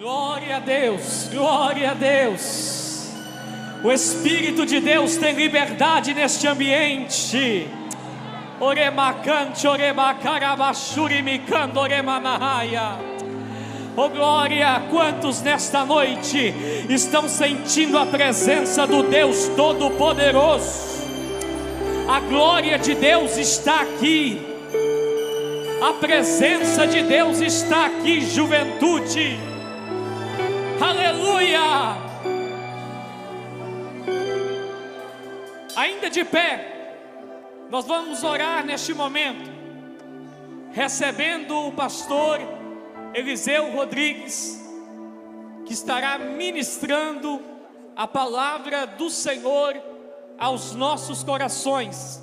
Glória a Deus, glória a Deus. O Espírito de Deus tem liberdade neste ambiente. Oremacante, oremacarabachuri, micando, oremamahaya. Oh glória, quantos nesta noite estão sentindo a presença do Deus Todo-Poderoso? A glória de Deus está aqui. A presença de Deus está aqui, juventude. Aleluia! Ainda de pé, nós vamos orar neste momento, recebendo o pastor Eliseu Rodrigues, que estará ministrando a palavra do Senhor aos nossos corações.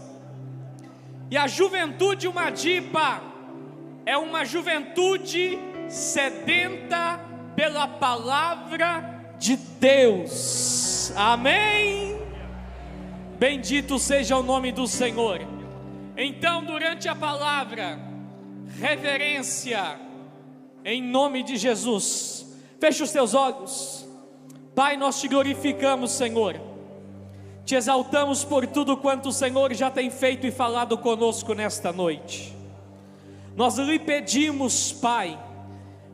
E a juventude Umadipa é uma juventude sedenta pela palavra de Deus. Amém? Bendito seja o nome do Senhor. Então, durante a palavra, reverência em nome de Jesus. Feche os teus olhos. Pai, nós te glorificamos, Senhor. Te exaltamos por tudo quanto o Senhor já tem feito e falado conosco nesta noite. Nós lhe pedimos, Pai,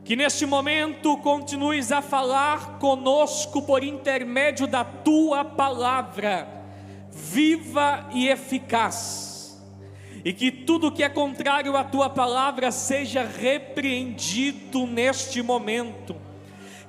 que neste momento continues a falar conosco por intermédio da tua palavra, viva e eficaz, e que tudo que é contrário à tua palavra seja repreendido neste momento,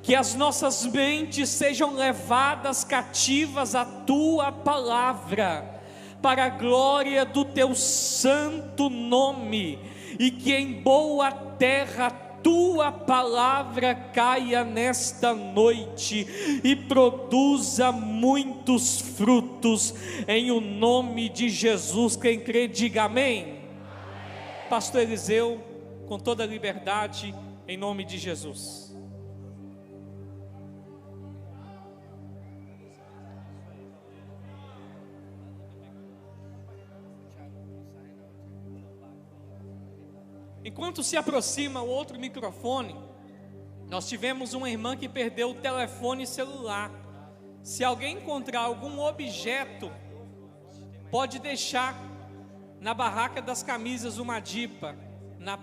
que as nossas mentes sejam levadas cativas à tua palavra, para a glória do teu santo nome, e que em boa terra tua palavra caia nesta noite e produza muitos frutos, em o nome de Jesus. Quem crê, diga amém. Pastor Eliseu, com toda a liberdade, em nome de Jesus. Enquanto se aproxima o outro microfone, nós tivemos uma irmã que perdeu o telefone celular. Se alguém encontrar algum objeto, pode deixar na barraca das camisas Umadipa, na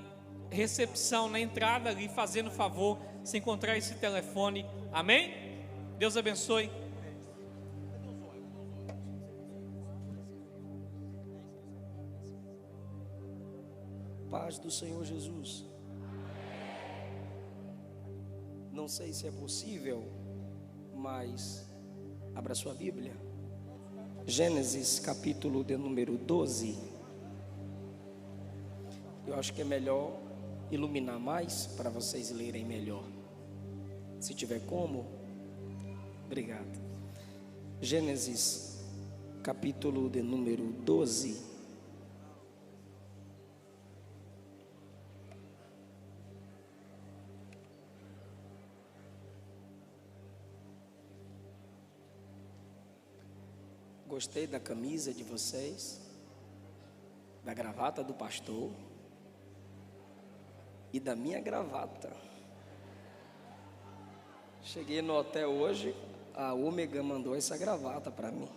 recepção, na entrada ali, fazendo favor, se encontrar esse telefone. Amém? Deus abençoe. Paz do Senhor Jesus. Não sei se é possível, mas abra sua Bíblia. Gênesis capítulo de número 12. Eu acho que é melhor iluminar mais para vocês lerem melhor. Se tiver como, obrigado. Gênesis capítulo de número 12. Gostei da camisa de vocês, da gravata do pastor e da minha gravata. Cheguei no hotel hoje, a Ômega mandou essa gravata para mim.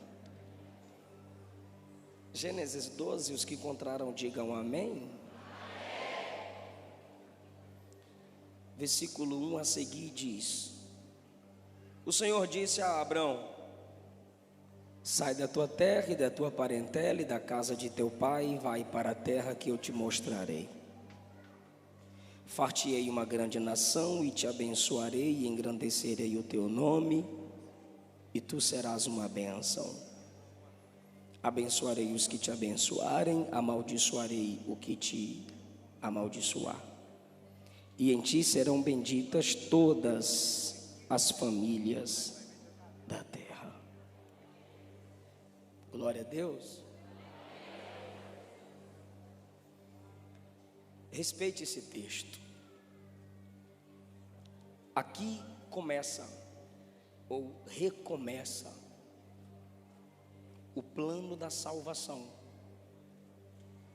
Gênesis 12, os que encontraram digam amém. Versículo 1 a seguir diz: O Senhor disse a Abrão: sai da tua terra e da tua parentela e da casa de teu pai e vai para a terra que eu te mostrarei. Far-te-ei uma grande nação e te abençoarei e engrandecerei o teu nome e tu serás uma bênção. Abençoarei os que te abençoarem, amaldiçoarei o que te amaldiçoar. E em ti serão benditas todas as famílias da terra. Glória a Deus. Respeite esse texto. Aqui começa, ou recomeça, o plano da salvação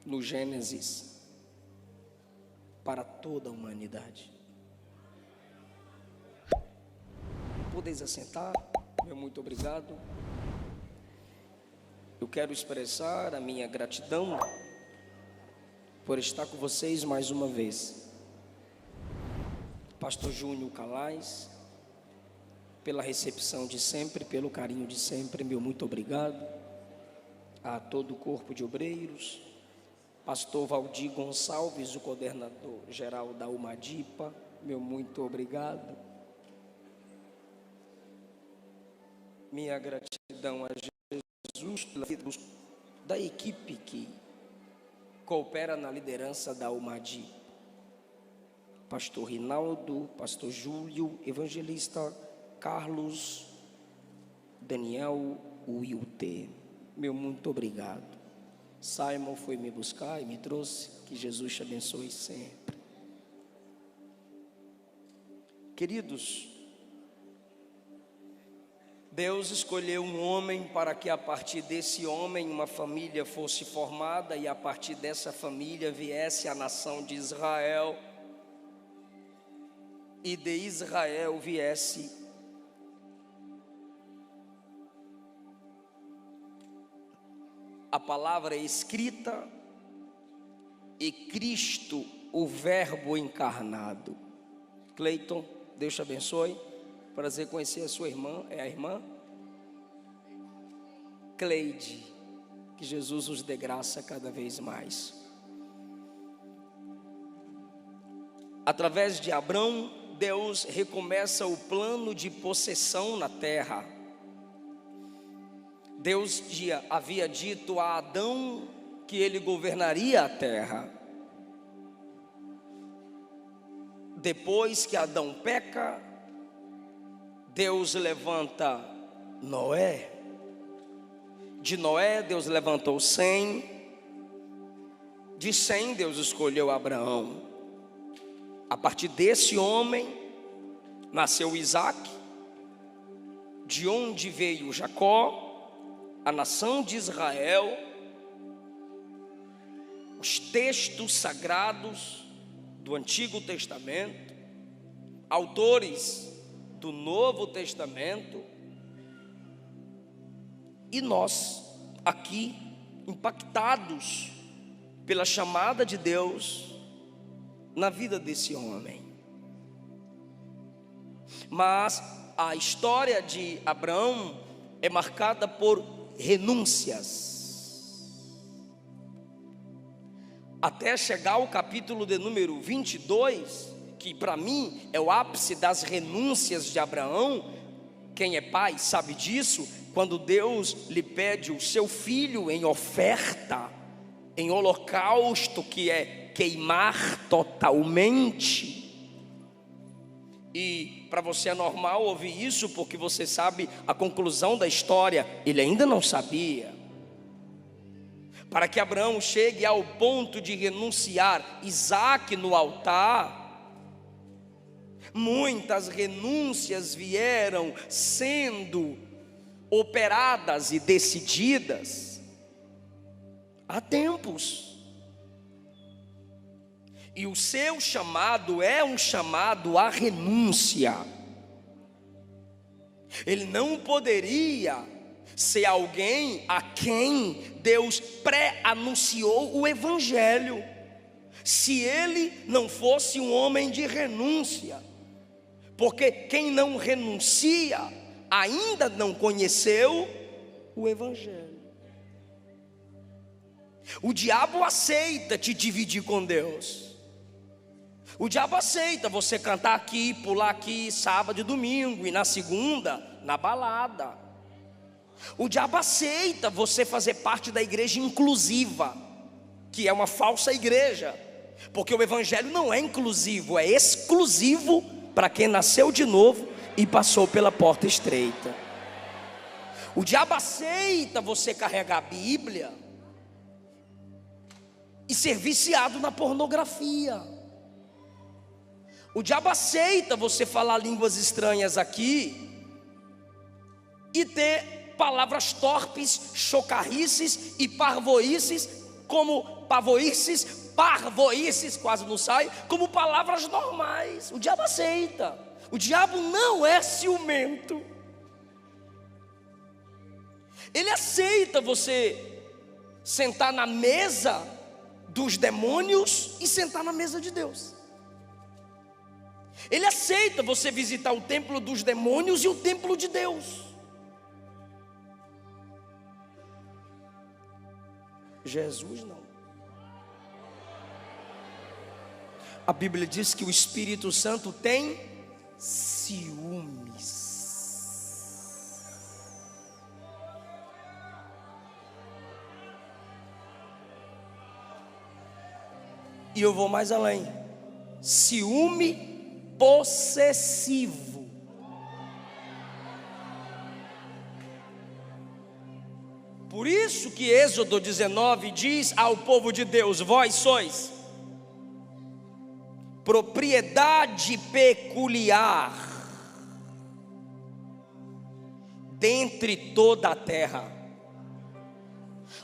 no Gênesis para toda a humanidade. podeis assentar, meu muito obrigado. Eu quero expressar a minha gratidão por estar com vocês mais uma vez. Pastor Júnior Calais, pela recepção de sempre, pelo carinho de sempre, meu muito obrigado. A todo o corpo de obreiros, Pastor Valdir Gonçalves, o coordenador geral da UMADIPA, meu muito obrigado. Minha gratidão a Jesus pela vida da equipe que coopera na liderança da UMADIPA. Pastor Rinaldo, Pastor Júlio, Evangelista Carlos, Daniel, Wilter, meu muito obrigado. Simon foi me buscar e me trouxe, que Jesus te abençoe sempre. Queridos, Deus escolheu um homem para que a partir desse homem uma família fosse formada e a partir dessa família viesse a nação de Israel e de Israel viesse a palavra escrita e Cristo, o verbo encarnado. Cleiton, Deus te abençoe. Prazer conhecer a sua irmã, é a irmã Cleide, que Jesus os dê graça cada vez mais. Através de Abrão, Deus recomeça o plano de possessão na terra. Deus havia dito a Adão que ele governaria a terra. Depois que Adão peca, Deus levanta Noé. De Noé, Deus levantou Sem. De Sem, Deus escolheu Abraão. A partir desse homem, nasceu Isaac, de onde veio Jacó, a nação de Israel. Os textos sagrados do Antigo Testamento, autores do Novo Testamento, e nós aqui impactados pela chamada de Deus na vida desse homem. Mas a história de Abraão é marcada por renúncias. Até chegar ao capítulo de número 22, que para mim é o ápice das renúncias de Abraão. Quem é pai sabe disso. Quando Deus lhe pede o seu filho em oferta, em holocausto, que é queimar totalmente. E para você é normal ouvir isso, porque você sabe a conclusão da história. Ele ainda não sabia. Para que Abraão chegue ao ponto de renunciar Isaque no altar, muitas renúncias vieram sendo operadas e decididas há tempos. E o seu chamado é um chamado à renúncia. Ele não poderia ser alguém a quem Deus pré-anunciou o evangelho, se ele não fosse um homem de renúncia. Porque quem não renuncia ainda não conheceu o evangelho. O diabo aceita te dividir com Deus. O diabo aceita você cantar aqui, pular aqui, sábado e domingo, e na segunda, na balada. O diabo aceita você fazer parte da igreja inclusiva, que é uma falsa igreja, porque o evangelho não é inclusivo, é exclusivo para quem nasceu de novo e passou pela porta estreita. O diabo aceita você carregar a Bíblia e ser viciado na pornografia. O diabo aceita você falar línguas estranhas aqui e ter palavras torpes, chocarrices e parvoices, como parvoices, quase não sai, como palavras normais. O diabo aceita. O diabo não é ciumento. Ele aceita você sentar na mesa dos demônios e sentar na mesa de Deus. Ele aceita você visitar o templo dos demônios e o templo de Deus. Jesus não. A Bíblia diz que o Espírito Santo tem ciúmes. E eu vou mais além. Ciúme possessivo. Por isso que Êxodo 19 diz ao povo de Deus: vós sois propriedade peculiar dentre toda a terra.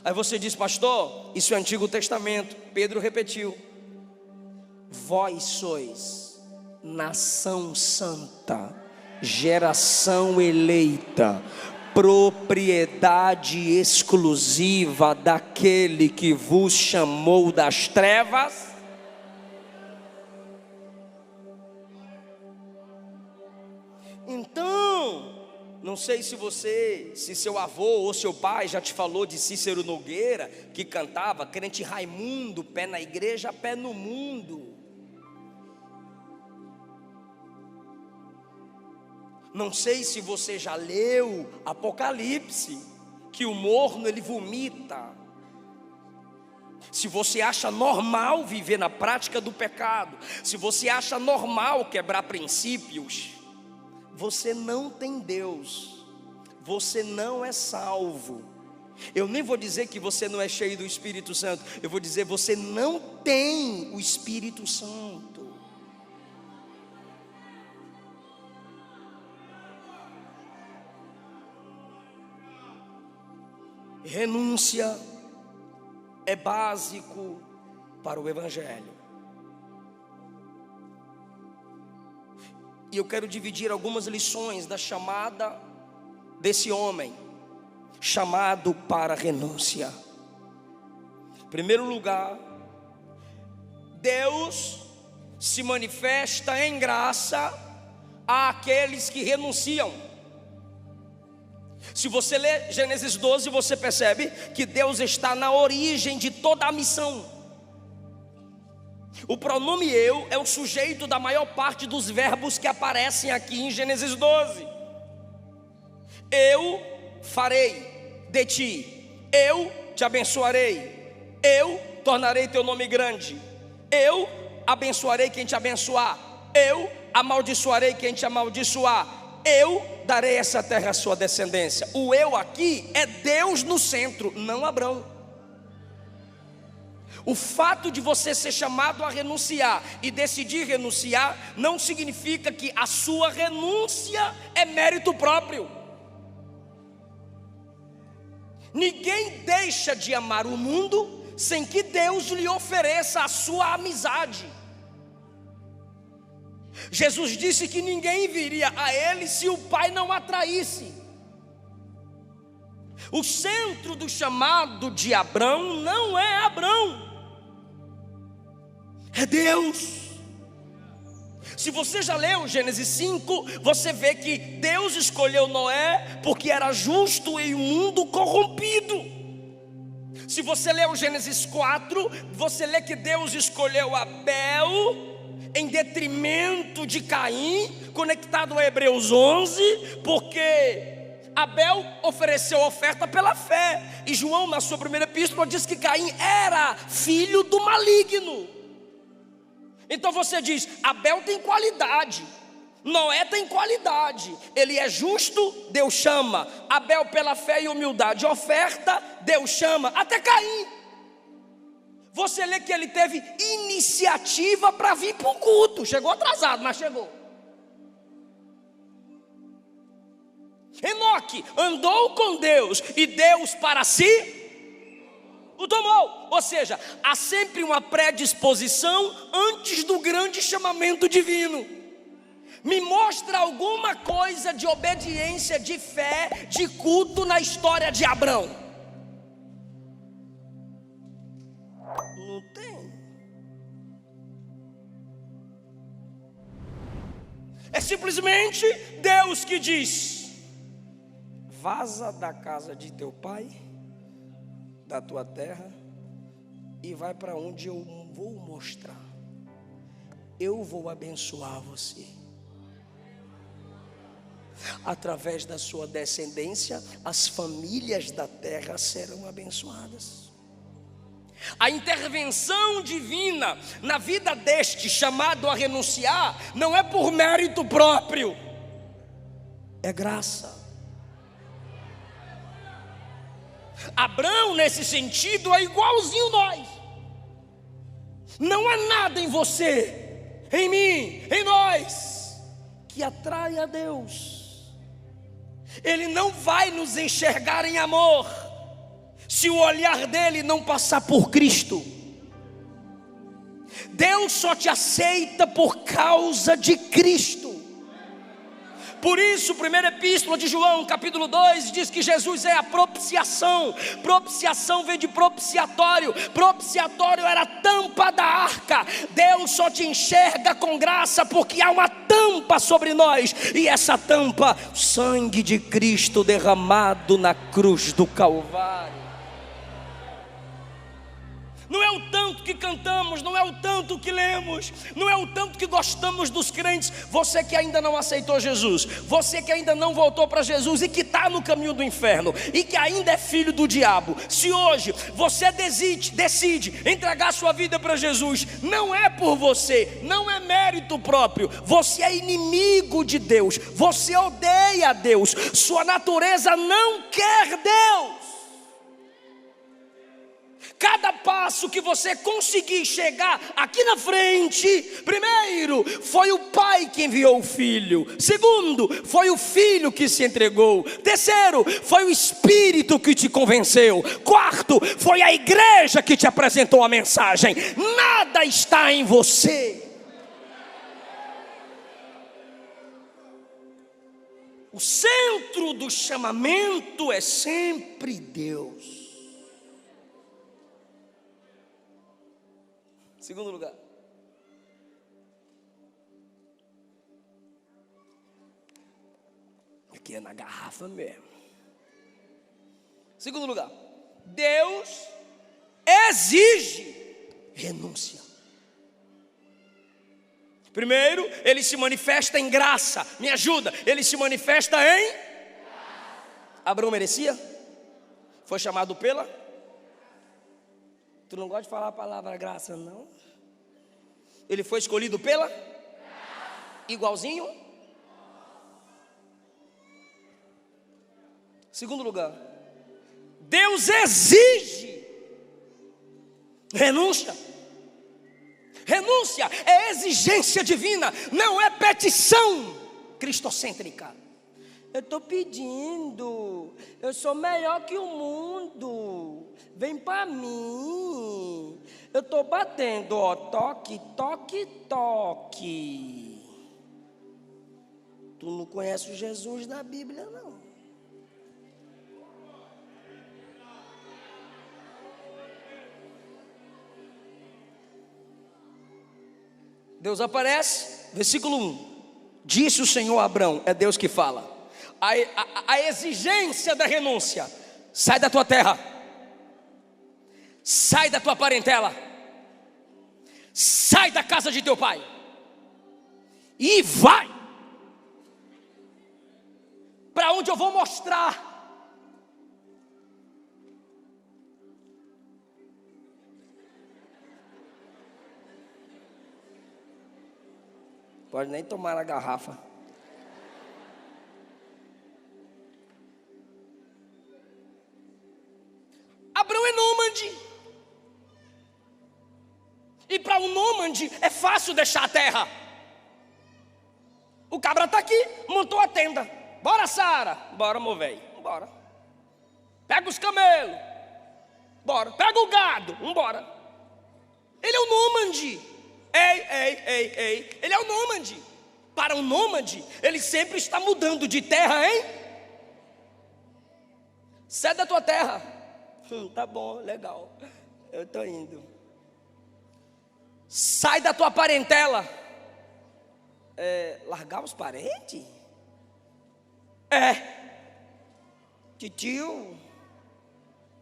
Aí você diz: pastor, isso é Antigo Testamento. Pedro repetiu: vós sois nação santa, geração eleita, propriedade exclusiva daquele que vos chamou das trevas. Então, não sei se seu avô ou seu pai já te falou de Cícero Nogueira, que cantava: crente Raimundo, pé na igreja, pé no mundo. Não sei se você já leu Apocalipse, que o morno ele vomita. Se você acha normal viver na prática do pecado, se você acha normal quebrar princípios, você não tem Deus, você não é salvo. Eu nem vou dizer que você não é cheio do Espírito Santo, eu vou dizer: você não tem o Espírito Santo. Renúncia é básico para o Evangelho. E eu quero dividir algumas lições da chamada desse homem, chamado para renúncia. Em primeiro lugar, Deus se manifesta em graça àqueles que renunciam. Se você ler Gênesis 12, você percebe que Deus está na origem de toda a missão. O pronome eu é o sujeito da maior parte dos verbos que aparecem aqui em Gênesis 12. Eu farei de ti, eu te abençoarei, eu tornarei teu nome grande, eu abençoarei quem te abençoar, eu amaldiçoarei quem te amaldiçoar, eu darei essa terra à sua descendência. O eu aqui é Deus no centro, não Abrão. O fato de você ser chamado a renunciar e decidir renunciar não significa que a sua renúncia é mérito próprio. Ninguém deixa de amar o mundo sem que Deus lhe ofereça a sua amizade. Jesus disse que ninguém viria a Ele se o Pai não atraísse. O centro do chamado de Abrão não é Abrão, é Deus. Se você já leu Gênesis 5, você vê que Deus escolheu Noé porque era justo em um mundo corrompido. Se você leu Gênesis 4, você lê que Deus escolheu Abel em detrimento de Caim, conectado a Hebreus 11, porque Abel ofereceu oferta pela fé, e João, na sua primeira epístola, diz que Caim era filho do maligno. Então você diz: Abel tem qualidade, Noé tem qualidade, ele é justo, Deus chama. Abel pela fé e humildade oferta, Deus chama. Até Caim, você lê que ele teve iniciativa para vir para o culto. Chegou atrasado, mas chegou. Enoque andou com Deus e Deus para si o tomou. Ou seja, há sempre uma predisposição antes do grande chamamento divino. Me mostra alguma coisa de obediência, de fé, de culto na história de Abrão. Não tem. É simplesmente Deus que diz: vaza da casa de teu pai, da tua terra, e vai para onde eu vou mostrar. Eu vou abençoar você. Através da sua descendência, as famílias da terra serão abençoadas. A intervenção divina na vida deste chamado a renunciar não é por mérito próprio, é graça. Abrão, nesse sentido, é igualzinho nós. Não há nada em você, em mim, em nós, que atrai a Deus. Ele não vai nos enxergar em amor se o olhar dele não passar por Cristo. Deus só te aceita por causa de Cristo. Por isso, primeira epístola de João, capítulo 2, diz que Jesus é a propiciação. Propiciação vem de propiciatório. Propiciatório era a tampa da arca. Deus só te enxerga com graça porque há uma tampa sobre nós. E essa tampa, o sangue de Cristo derramado na cruz do Calvário. Não é o tanto que cantamos, não é o tanto que lemos, não é o tanto que gostamos dos crentes. Você que ainda não aceitou Jesus, você que ainda não voltou para Jesus e que está no caminho do inferno e que ainda é filho do diabo, se hoje você decide entregar sua vida para Jesus, não é por você, não é mérito próprio. Você é inimigo de Deus, você odeia Deus, sua natureza não quer Deus. Cada passo que você conseguir chegar aqui na frente, primeiro, foi o pai que enviou o filho. Segundo, foi o filho que se entregou. Terceiro, foi o Espírito que te convenceu. Quarto, foi a igreja que te apresentou a mensagem. Nada está em você. O centro do chamamento é sempre Deus. Segundo lugar, aqui é na garrafa mesmo. Segundo lugar, Deus exige renúncia. Primeiro, ele se manifesta em graça. Me ajuda, ele se manifesta em graça. Abraão merecia? Foi chamado pela? Tu não gosta de falar a palavra graça, não? Ele foi escolhido pela? Igualzinho? Segundo lugar, Deus exige renúncia. Renúncia é exigência divina, não é petição cristocêntrica. Eu estou pedindo, eu sou melhor que o mundo, vem para mim. Eu estou batendo, ó, toque, toque, toque. Tu não conhece o Jesus da Bíblia, não. Deus aparece, versículo 1. Disse o Senhor a Abrão, é Deus que fala. A exigência da renúncia: sai da tua terra, sai da tua parentela, sai da casa de teu pai e vai para onde eu vou mostrar. Pode nem tomar a garrafa. Abrão é nômade. E para um nômade é fácil deixar a terra. O cabra está aqui, montou a tenda. Bora, Sara. Bora, meu velho. Bora. Pega os camelos. Bora. Pega o gado. Vambora. Ele é um nômade. Ei. Ele é um nômade. Para um nômade, ele sempre está mudando de terra, hein? Sai da tua terra. Tá bom, legal, eu estou indo. Sai da tua parentela. Largar os parentes? Titio,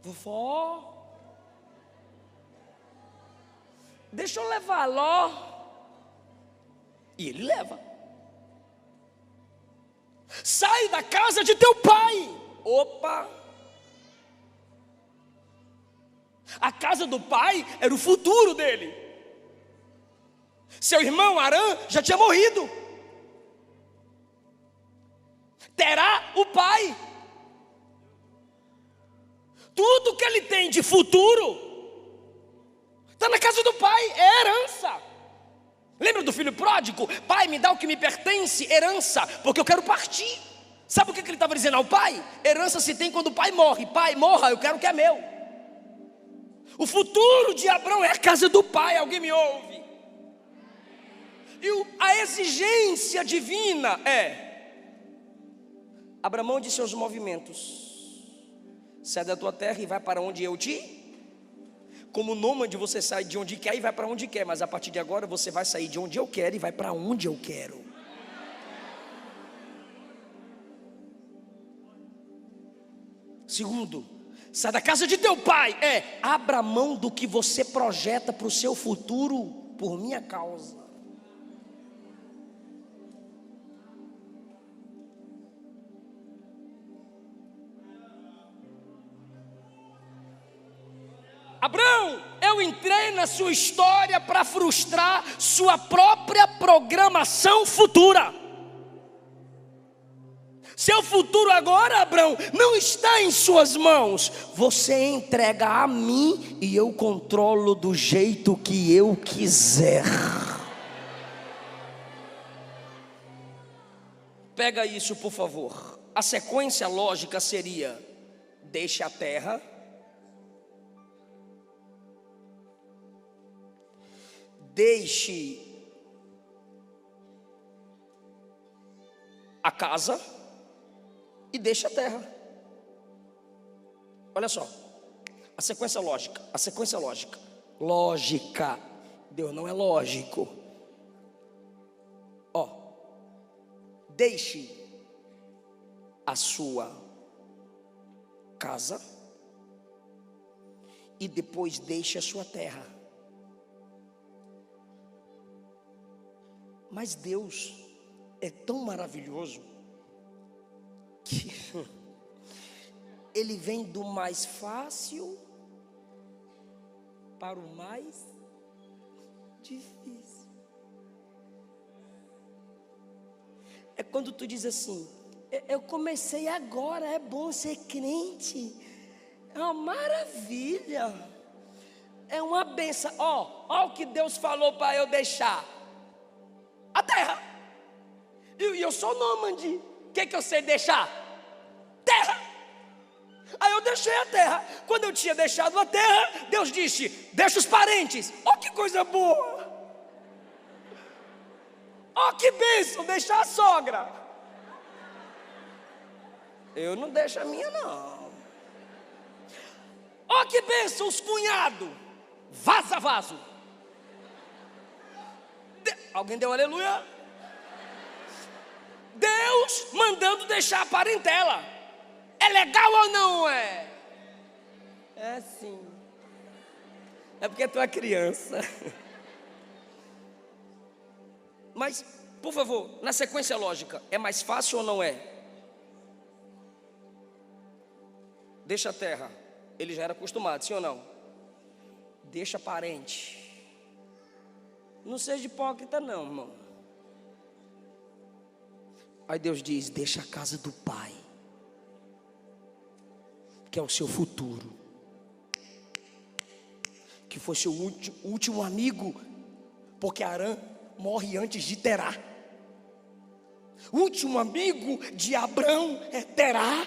vovó, deixa eu levar Ló. E ele leva. Sai da casa de teu pai. Opa! A casa do pai era o futuro dele. Seu irmão Arã já tinha morrido. Terá o pai. Tudo que ele tem de futuro está na casa do pai, é herança. Lembra do filho pródigo? Pai, me dá o que me pertence, herança, porque eu quero partir. Sabe o que ele estava dizendo ao pai? Herança se tem quando o pai morre. Pai, morra, eu quero o que é meu. O futuro de Abrão é a casa do pai, alguém me ouve? E a exigência divina abra mão de seus movimentos. Sai da tua terra e vai para onde eu te... Como nômade você sai de onde quer e vai para onde quer. Mas a partir de agora você vai sair de onde eu quero e vai para onde eu quero. Segundo, sai da casa de teu pai. Abra mão do que você projeta para o seu futuro por minha causa. Abrão, eu entrei na sua história para frustrar sua própria programação futura. Seu futuro agora, Abrão, não está em suas mãos. Você entrega a mim e eu controlo do jeito que eu quiser. Pega isso, por favor. A sequência lógica seria: deixe a terra, deixe a casa e deixe a terra. Olha só, a sequência lógica. Lógica. Deus não é lógico. Deixe a sua casa e depois deixe a sua terra. Mas Deus é tão maravilhoso que Ele vem do mais fácil para o mais difícil. É quando tu diz assim: eu comecei agora, é bom ser crente, é uma maravilha, é uma benção. Ó o que Deus falou para eu deixar: a terra. E eu sou nômade. O que eu sei deixar? Terra. Aí eu deixei a terra. Quando eu tinha deixado a terra, Deus disse: deixa os parentes. Ó que coisa boa. Ó que bênção, deixar a sogra. Eu não deixo a minha não. Ó que bênção, os cunhados. Vaso. Alguém deu aleluia? Deus mandando deixar a parentela. É legal ou não é? É sim. É porque tu é criança. Mas, por favor, na sequência lógica, é mais fácil ou não é? Deixa a terra. Ele já era acostumado, sim ou não? Deixa parente. Não seja hipócrita não, irmão. Aí Deus diz: deixa a casa do pai, que é o seu futuro, que foi seu último amigo, porque Arã morre antes de Terá. O último amigo de Abrão é Terá.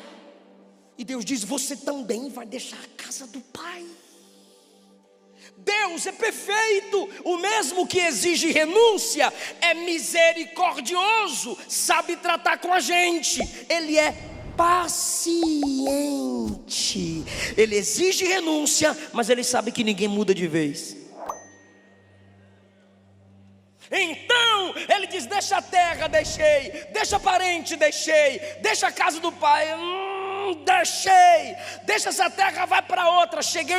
E Deus diz: você também vai deixar a casa do pai. Deus é perfeito, o mesmo que exige renúncia, é misericordioso, sabe tratar com a gente, Ele é paciente, Ele exige renúncia, mas Ele sabe que ninguém muda de vez. Então Ele diz: deixa a terra, deixei, deixa parente, deixei, deixa a casa do pai, deixei, deixa essa terra, vai para outra, cheguei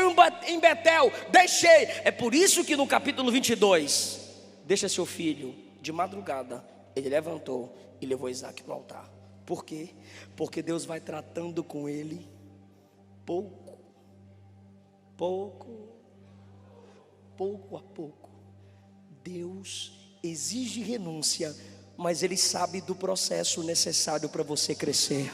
em Betel, deixei. É por isso que no capítulo 22, deixa seu filho, de madrugada ele levantou e levou Isaac para o altar. Por quê? Porque Deus vai tratando com ele pouco a pouco. Deus exige renúncia, mas Ele sabe do processo necessário para você crescer.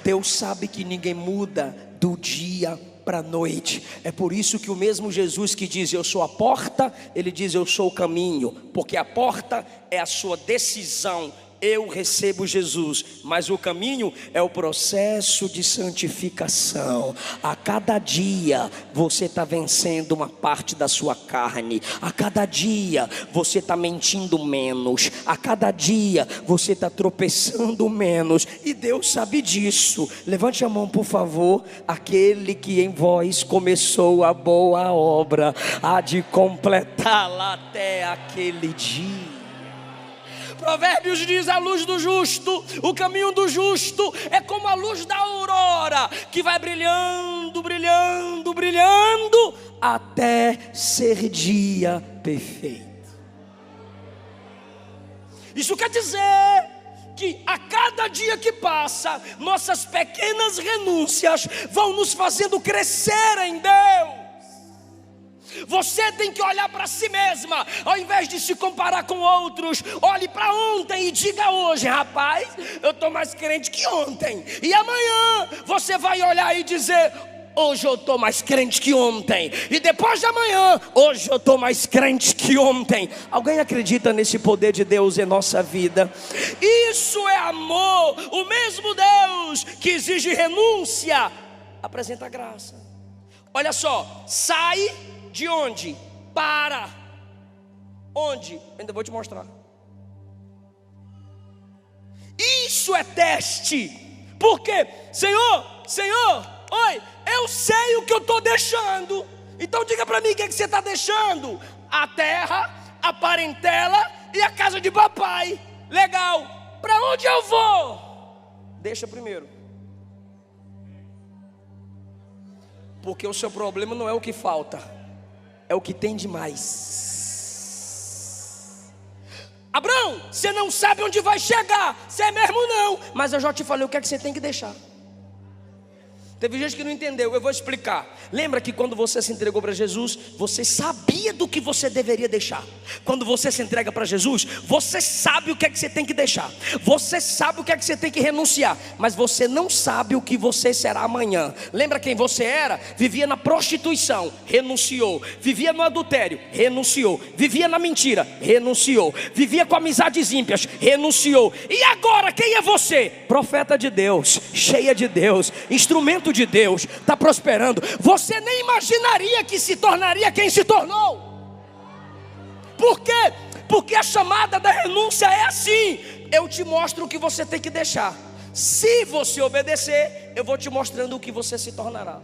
Deus sabe que ninguém muda do dia para a noite. É por isso que o mesmo Jesus que diz: eu sou a porta, Ele diz: eu sou o caminho. Porque a porta é a sua decisão, eu recebo Jesus, mas o caminho é o processo de santificação. A cada dia você está vencendo uma parte da sua carne, a cada dia você está mentindo menos, a cada dia você está tropeçando menos, e Deus sabe disso. Levante a mão, por favor. Aquele que em vós começou a boa obra há de completá-la até aquele dia. Provérbios diz: a luz do justo, o caminho do justo é como a luz da aurora, que vai brilhando, brilhando, brilhando, até ser dia perfeito. Isso quer dizer que a cada dia que passa, nossas pequenas renúncias vão nos fazendo crescer em Deus. Você tem que olhar para si mesma, ao invés de se comparar com outros. Olhe para ontem e diga hoje: rapaz, eu estou mais crente que ontem. E amanhã você vai olhar e dizer: hoje eu estou mais crente que ontem. E depois de amanhã: hoje eu estou mais crente que ontem. Alguém acredita nesse poder de Deus em nossa vida? Isso é amor. O mesmo Deus que exige renúncia apresenta graça. Olha só, sai de onde? Para onde? Ainda vou te mostrar. Isso é teste. Por quê? Senhor, oi, eu sei o que eu estou deixando. Então diga para mim o que você está deixando. A terra, a parentela e a casa de papai. Legal, para onde eu vou? Deixa primeiro. Porque o seu problema não é o que falta, é o que tem demais. Abraão, você não sabe onde vai chegar. Você mesmo não. Mas eu já te falei o que é que você tem que deixar. Teve gente que não entendeu, eu vou explicar. Lembra que quando você se entregou para Jesus, você sabia do que você deveria deixar. Quando você se entrega para Jesus, você sabe o que é que você tem que deixar. Você sabe o que é que você tem que renunciar. Mas você não sabe o que você será amanhã. Lembra quem você era? Vivia na prostituição, renunciou. Vivia no adultério, renunciou. Vivia na mentira, renunciou. Vivia com amizades ímpias, renunciou. E agora quem é você? Profeta de Deus, cheia de Deus, instrumento de Deus, está prosperando. Você nem imaginaria que se tornaria quem se tornou. Por quê? Porque a chamada da renúncia é assim: eu te mostro o que você tem que deixar. Se você obedecer, eu vou te mostrando o que você se tornará.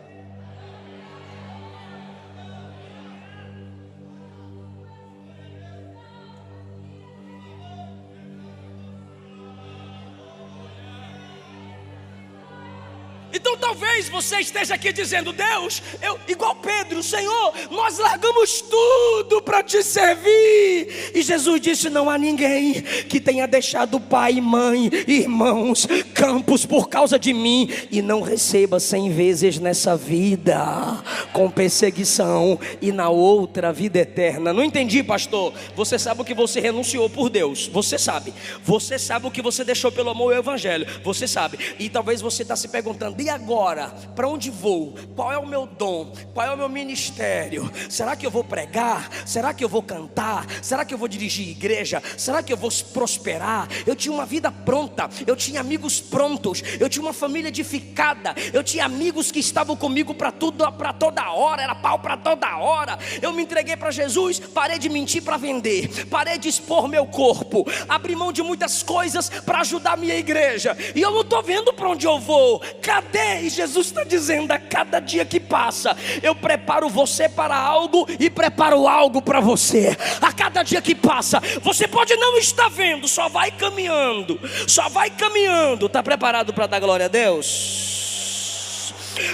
Então talvez você esteja aqui dizendo: Deus, igual Pedro, Senhor, nós largamos tudo para te servir. E Jesus disse: não há ninguém que tenha deixado pai, mãe, irmãos, campos por causa de mim e não receba 100 vezes nessa vida com perseguição e na outra vida eterna. Não entendi, pastor. Você sabe o que você renunciou por Deus, você sabe. Você sabe o que você deixou pelo amor ao evangelho, você sabe. E talvez você está se perguntando: E agora, para onde vou? Qual é o meu dom? Qual é o meu ministério? Será que eu vou pregar? Será que eu vou cantar? Será que eu vou dirigir igreja? Será que eu vou prosperar? Eu tinha uma vida pronta, eu tinha amigos prontos, eu tinha uma família edificada, eu tinha amigos que estavam comigo para tudo, para toda hora, era pau para toda hora. Eu me entreguei para Jesus, parei de mentir para vender, parei de expor meu corpo, abri mão de muitas coisas para ajudar a minha igreja, e eu não estou vendo para onde eu vou. Cadê? E Jesus está dizendo: a cada dia que passa, eu preparo você para algo e preparo algo para você. A cada dia que passa, você pode não estar vendo, só vai caminhando, só vai caminhando. Está preparado para dar glória a Deus?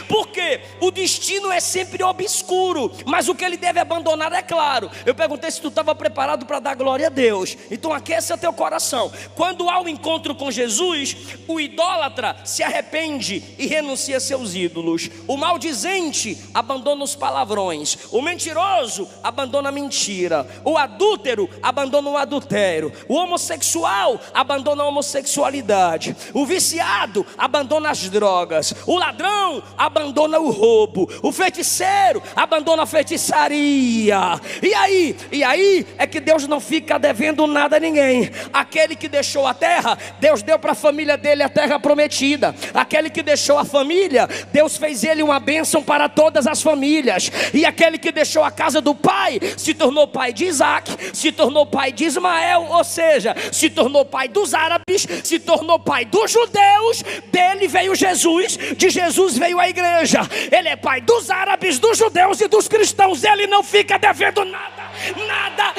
Porque o destino é sempre obscuro, mas o que ele deve abandonar é claro. Eu perguntei se tu estava preparado para dar glória a Deus. Então aqueça teu coração. Quando há um encontro com Jesus, o idólatra se arrepende e renuncia a seus ídolos. O maldizente abandona os palavrões. O mentiroso abandona a mentira. O adúltero abandona o adultério. O homossexual abandona a homossexualidade. O viciado abandona as drogas. O ladrão abandona o roubo. O feiticeiro abandona a feitiçaria. E aí é que Deus não fica devendo nada a ninguém. Aquele que deixou a terra, Deus deu para a família dele a terra prometida. Aquele que deixou a família, Deus fez ele uma bênção para todas as famílias. E aquele que deixou a casa do pai, se tornou pai de Isaac, se tornou pai de Ismael, ou seja, se tornou pai dos árabes, se tornou pai dos judeus. Dele veio Jesus, de Jesus veio a igreja. Ele é pai dos árabes, dos judeus e dos cristãos. Ele não fica devendo nada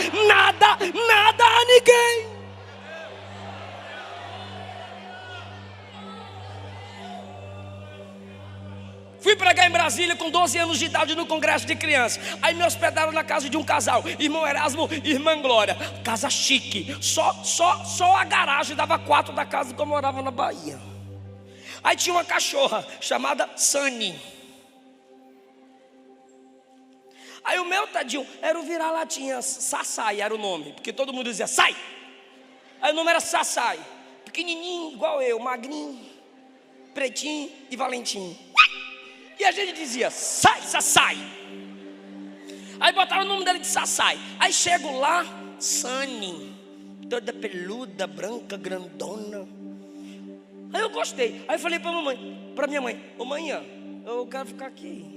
a ninguém. Fui pregar em Brasília com 12 anos de idade no congresso de crianças. Aí me hospedaram na casa de um casal, irmão Erasmo e irmã Glória. Casa chique, só a garagem dava 4 da casa que eu morava na Bahia. Aí tinha uma cachorra chamada Sani. Aí o meu tadinho era o vira-latinha, Sassai era o nome, porque todo mundo dizia sai. Aí o nome era Sassai, pequenininho igual eu, magrinho, pretinho e valentinho. E a gente dizia sai, Sassai. Aí botaram o nome dele de Sassai. Aí chego lá, Sani, toda peluda, branca, grandona. Aí eu gostei. Aí eu falei para minha mãe: ô mãe, eu quero ficar aqui.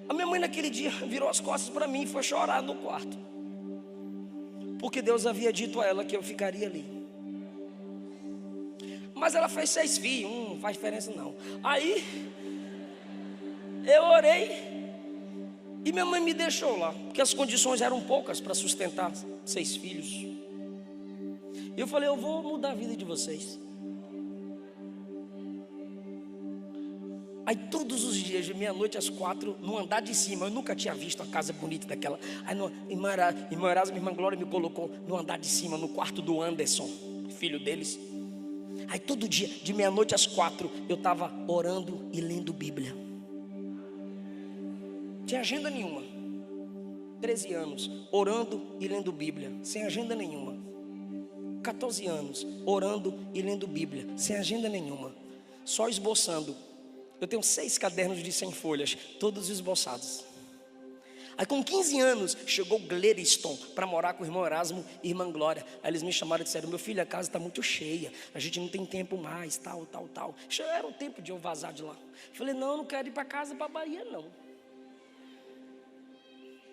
A minha mãe naquele dia virou as costas para mim e foi chorar no quarto, porque Deus havia dito a ela que eu ficaria ali. Mas ela fez 6 filhos, não faz diferença não. Aí eu orei e minha mãe me deixou lá, porque as condições eram poucas para sustentar 6 filhos. E eu falei: eu vou mudar a vida de vocês. Aí todos os dias, de meia-noite às 4, no andar de cima, eu nunca tinha visto uma casa bonita daquela. Aí irmã Erasmo e irmã Glória me colocou no andar de cima, no quarto do Anderson, filho deles. Aí todo dia, de meia-noite às 4, eu estava orando e lendo Bíblia. Não tinha agenda nenhuma. 13 anos, orando e lendo Bíblia, sem agenda nenhuma. 14 anos, orando e lendo Bíblia, sem agenda nenhuma, só esboçando. Eu tenho 6 cadernos de 100 folhas, todos esboçados. Aí com 15 anos, chegou Gleriston para morar com o irmão Erasmo e irmã Glória. Aí eles me chamaram e disseram: meu filho, a casa está muito cheia, a gente não tem tempo mais, tal. Era o tempo de eu vazar de lá. Eu falei: não quero ir para casa, para a Bahia não.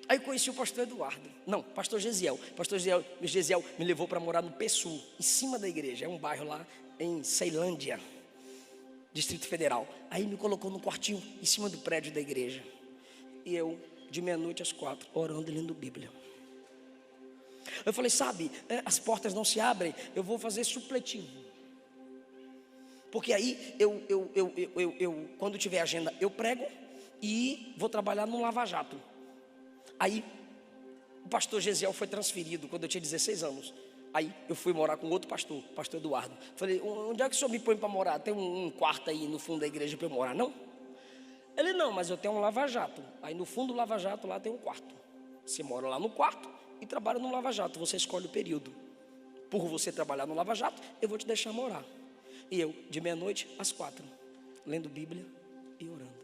Aí conheci o pastor Eduardo, pastor Gesiel. Pastor Gesiel me levou para morar no Pessul, em cima da igreja. É um bairro lá em Ceilândia, Distrito Federal. Aí me colocou no quartinho em cima do prédio da igreja. E eu, de meia-noite às 4, orando e lendo Bíblia. Eu falei: sabe, as portas não se abrem, eu vou fazer supletivo. Porque aí eu quando tiver agenda, eu prego e vou trabalhar no Lava Jato. Aí o pastor Gesiel foi transferido quando eu tinha 16 anos. Aí eu fui morar com outro pastor, pastor Eduardo. Falei: onde é que o senhor me põe para morar? Tem um quarto aí no fundo da igreja para eu morar? Não? Ele: não, mas eu tenho um lava-jato. Aí no fundo do lava-jato lá tem um quarto. Você mora lá no quarto e trabalha no lava-jato. Você escolhe o período. Por você trabalhar no lava-jato, eu vou te deixar morar. E eu, de meia-noite às 4, lendo Bíblia e orando.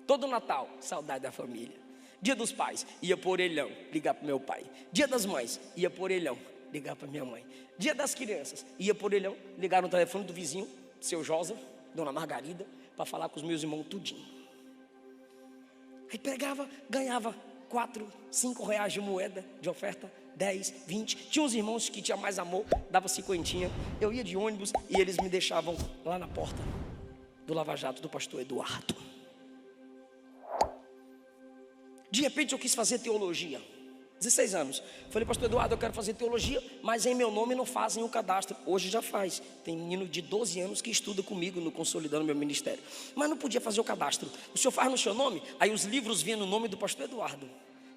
Todo Natal, saudade da família. Dia dos pais, ia pro orelhão, ligar pro meu pai. Dia das mães, ia pro orelhão, ligar para minha mãe. Dia das crianças, ia por orelhão, ligar no telefone do vizinho, seu Josa, dona Margarida, para falar com os meus irmãos tudinho. Aí pegava, ganhava 4, 5 reais de moeda, de oferta, 10, 20. Tinha uns irmãos que tinha mais amor, dava 50. Eu ia de ônibus e eles me deixavam lá na porta do Lava Jato do pastor Eduardo. De repente eu quis fazer teologia. 16 anos. Falei, pastor Eduardo, eu quero fazer teologia, mas em meu nome não fazem o cadastro. Hoje já faz. Tem menino de 12 anos que estuda comigo no Consolidando Meu Ministério. Mas não podia fazer o cadastro. O senhor faz no seu nome? Aí os livros vinham no nome do pastor Eduardo.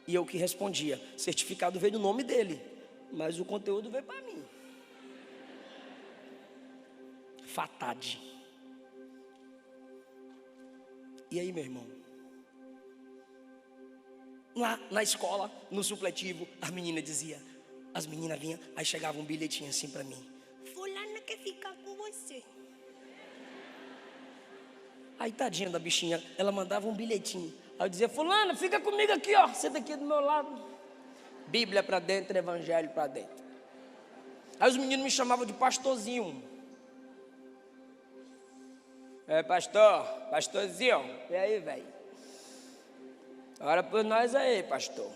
E eu que respondia. Certificado veio no nome dele, mas o conteúdo veio para mim. Fatade. E aí, meu irmão? Lá na escola, no supletivo, as meninas vinham, aí chegava um bilhetinho assim para mim. Fulana quer ficar com você. Aí tadinha da bichinha, ela mandava um bilhetinho. Aí eu dizia, fulana, fica comigo aqui, ó, senta aqui do meu lado. Bíblia para dentro, evangelho para dentro. Aí os meninos me chamavam de pastorzinho. Pastorzinho, e aí, velho? Ora por nós aí, pastor.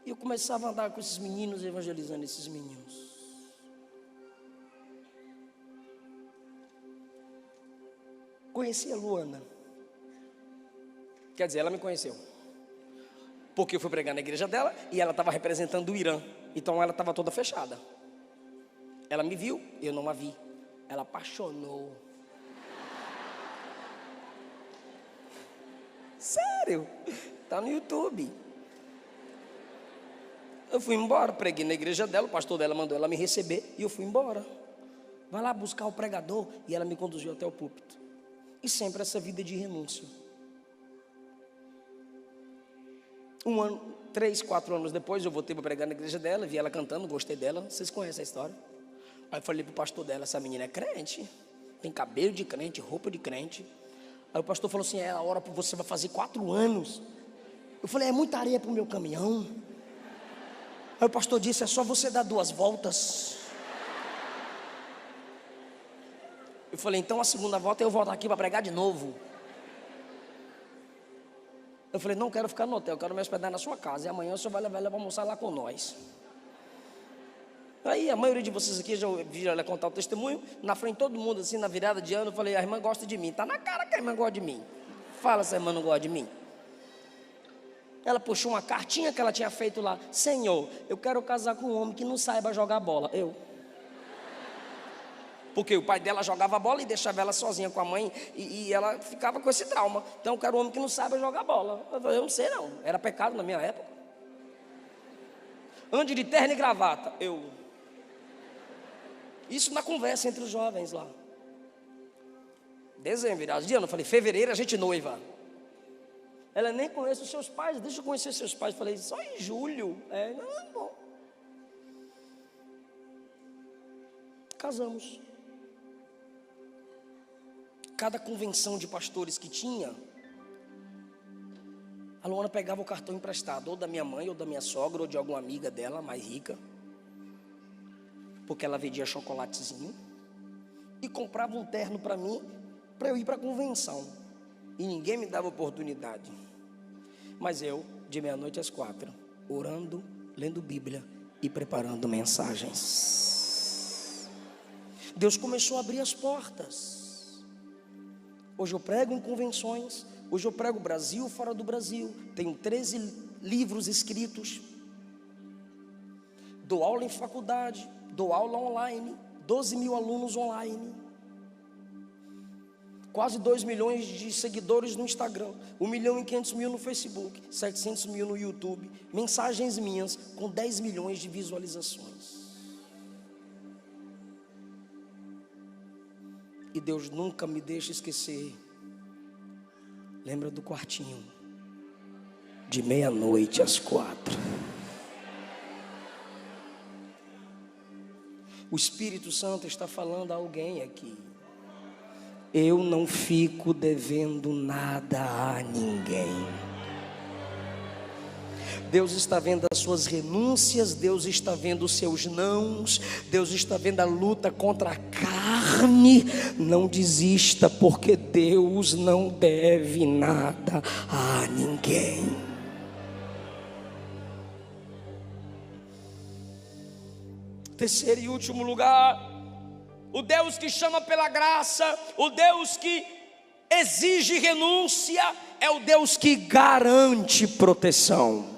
E eu começava a andar com esses meninos, evangelizando esses meninos. Conheci a Luana. Quer dizer, ela me conheceu. Porque eu fui pregar na igreja dela e ela estava representando o Irã. Então ela estava toda fechada. Ela me viu, eu não a vi. Ela apaixonou. Sério, tá no YouTube. Eu fui embora, preguei na igreja dela, o pastor dela mandou ela me receber e eu fui embora. Vai lá buscar o pregador, e ela me conduziu até o púlpito. E sempre essa vida de renúncia. 1 ano, 3, 4 anos depois, eu voltei para pregar na igreja dela, vi ela cantando, gostei dela. Vocês conhecem a história? Aí eu falei pro pastor dela, essa menina é crente, tem cabelo de crente, roupa de crente. Aí o pastor falou assim, a hora você vai fazer 4 anos. Eu falei, é muita areia para o meu caminhão. Aí o pastor disse, é só você dar 2 voltas. Eu falei, então a segunda volta eu volto aqui para pregar de novo. Eu falei, não quero ficar no hotel, eu quero me hospedar na sua casa. E amanhã o senhor vai levar ela para almoçar lá com nós. Aí a maioria de vocês aqui já viram ela contar o testemunho. Na frente de todo mundo, assim, na virada de ano, eu falei, a irmã gosta de mim. Está na cara que a irmã gosta de mim. Fala se a irmã não gosta de mim. Ela puxou uma cartinha que ela tinha feito lá. Senhor, eu quero casar com um homem que não saiba jogar bola. Eu. Porque o pai dela jogava bola e deixava ela sozinha com a mãe. E ela ficava com esse trauma. Então eu quero um homem que não saiba jogar bola. Eu falei, eu não sei não. Era pecado na minha época. Ande de terno e gravata. Eu. Isso na conversa entre os jovens lá. Dezembro, virado de ano. Eu falei, fevereiro a gente noiva. Ela nem conhece os seus pais. Deixa eu conhecer seus pais. Eu falei, só em julho. Não, bom. Casamos. Cada convenção de pastores que tinha, a Luana pegava o cartão emprestado, ou da minha mãe, ou da minha sogra, ou de alguma amiga dela, mais rica, porque ela vendia chocolatezinho, e comprava um terno para mim, para eu ir para a convenção, e ninguém me dava oportunidade, mas eu, de meia-noite às 4, orando, lendo Bíblia e preparando mensagens. Deus começou a abrir as portas. Hoje eu prego em convenções, hoje eu prego Brasil, fora do Brasil, tenho 13 livros escritos, dou aula em faculdade, dou aula online, 12 mil alunos online, quase 2 milhões de seguidores no Instagram, 1.500.000 no Facebook, 700 mil no YouTube, mensagens minhas com 10 milhões de visualizações. E Deus nunca me deixa esquecer. Lembra do quartinho? De meia-noite às 4. O Espírito Santo está falando a alguém aqui. Eu não fico devendo nada a ninguém. Deus está vendo as suas renúncias, Deus está vendo os seus nãos, Deus está vendo a luta contra a carne. Não desista, porque Deus não deve nada a ninguém. Terceiro e último lugar, o Deus que chama pela graça, o Deus que exige renúncia, é o Deus que garante proteção.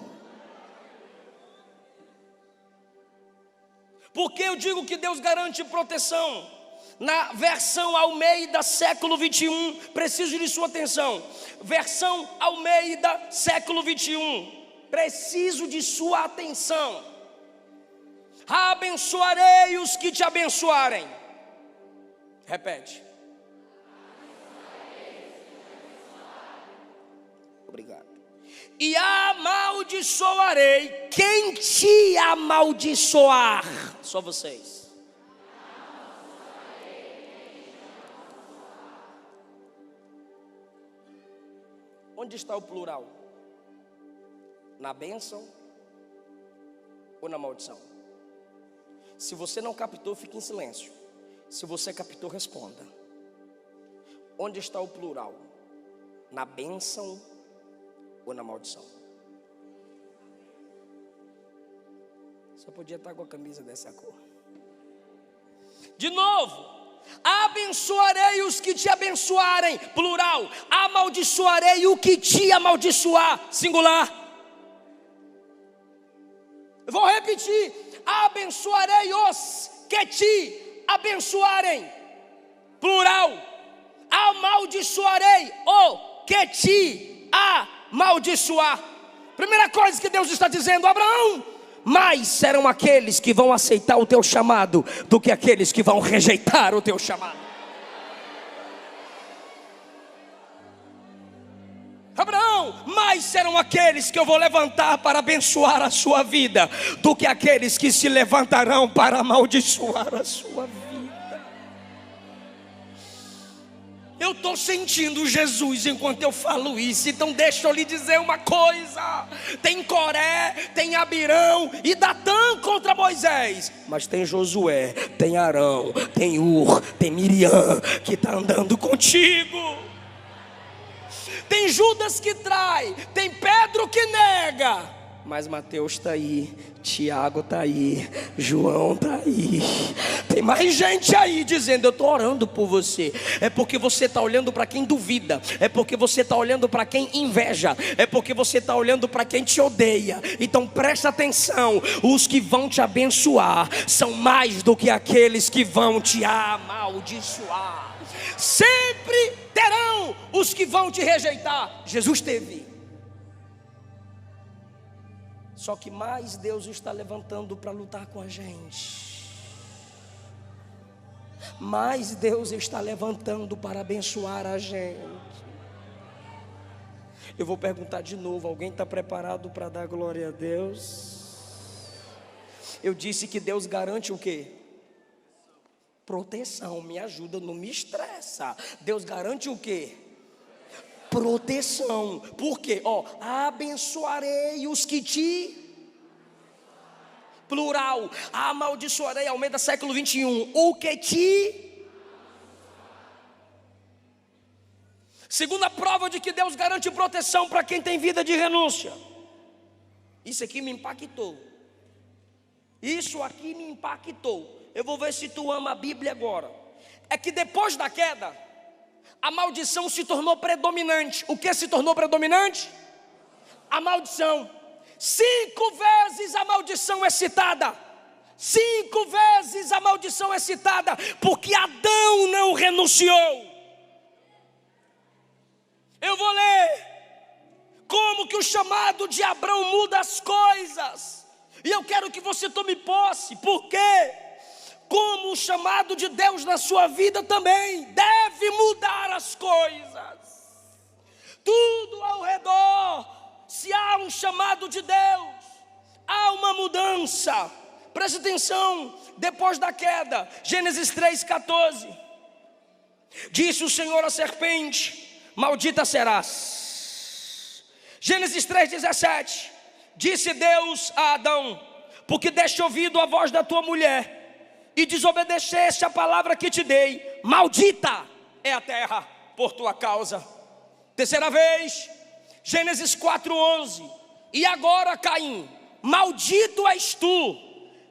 Por que eu digo que Deus garante proteção? Na versão Almeida, século 21, preciso de sua atenção. Versão Almeida, século 21, preciso de sua atenção. Abençoarei os que te abençoarem. Repete. Obrigado. E amaldiçoarei quem te amaldiçoar. Só vocês. Onde está o plural? Na bênção ou na maldição? Se você não captou, fique em silêncio. Se você captou, responda. Onde está o plural? Na bênção ou na maldição? Só podia estar com a camisa dessa cor. De novo. Abençoarei os que te abençoarem. Plural. Amaldiçoarei o que te amaldiçoar. Singular. Eu vou repetir. Abençoarei os que te abençoarem. Plural. Amaldiçoarei o que te amaldiçoar. Primeira coisa que Deus está dizendo: Abraão, mais serão aqueles que vão aceitar o teu chamado do que aqueles que vão rejeitar o teu chamado. Abraão, mais serão aqueles que eu vou levantar para abençoar a sua vida do que aqueles que se levantarão para amaldiçoar a sua vida. Eu estou sentindo Jesus enquanto eu falo isso. Então deixa eu lhe dizer uma coisa. Tem Coré, tem Abirão e Datã contra Moisés, mas tem Josué, tem Arão, tem Ur, tem Miriam que está andando contigo. Tem Judas que trai, tem Pedro que nega, mas Mateus está aí, Tiago está aí, João está aí. Tem mais gente aí dizendo: eu estou orando por você. É porque você está olhando para quem duvida, é porque você está olhando para quem inveja, é porque você está olhando para quem te odeia. Então presta atenção: os que vão te abençoar são mais do que aqueles que vão te amaldiçoar. Sempre terão os que vão te rejeitar. Jesus teve. Só que mais Deus está levantando para lutar com a gente. Mais Deus está levantando para abençoar a gente. Eu vou perguntar de novo: alguém está preparado para dar glória a Deus? Eu disse que Deus garante o quê? Proteção. Me ajuda, não me estressa. Deus garante o quê? Proteção. Por quê? Abençoarei os que te... Plural. Amaldiçoarei, Almeida século 21. O que te... Segunda prova de que Deus garante proteção para quem tem vida de renúncia. Isso aqui me impactou. Isso aqui me impactou. Eu vou ver se tu ama a Bíblia agora. É que depois da queda, a maldição se tornou predominante. O que se tornou predominante? A maldição. 5 vezes a maldição é citada. 5 vezes a maldição é citada, porque Adão não renunciou. Eu vou ler como que o chamado de Abraão muda as coisas. E eu quero que você tome posse. Por quê? Como o chamado de Deus na sua vida também deve mudar as coisas. Tudo ao redor, se há um chamado de Deus, há uma mudança. Preste atenção, depois da queda, Gênesis 3,14. Disse o Senhor à serpente: maldita serás. Gênesis 3,17. Disse Deus a Adão: porque deste ouvido a voz da tua mulher e desobedeceste a palavra que te dei, maldita é a terra por tua causa. Terceira vez, Gênesis 4,11. E agora, Caim, maldito és tu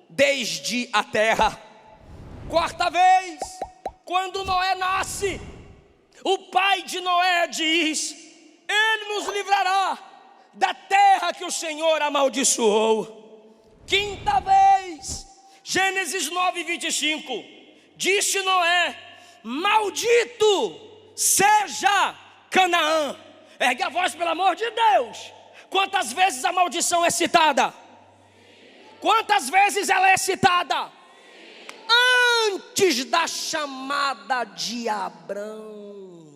desde a terra. Quarta vez, quando Noé nasce, o pai de Noé diz: ele nos livrará da terra que o Senhor amaldiçoou. Quinta vez, Gênesis 9:25. Disse Noé: maldito seja Canaã. Ergue a voz, pelo amor de Deus. Quantas vezes a maldição é citada? Quantas vezes ela é citada? Antes da chamada de Abrão.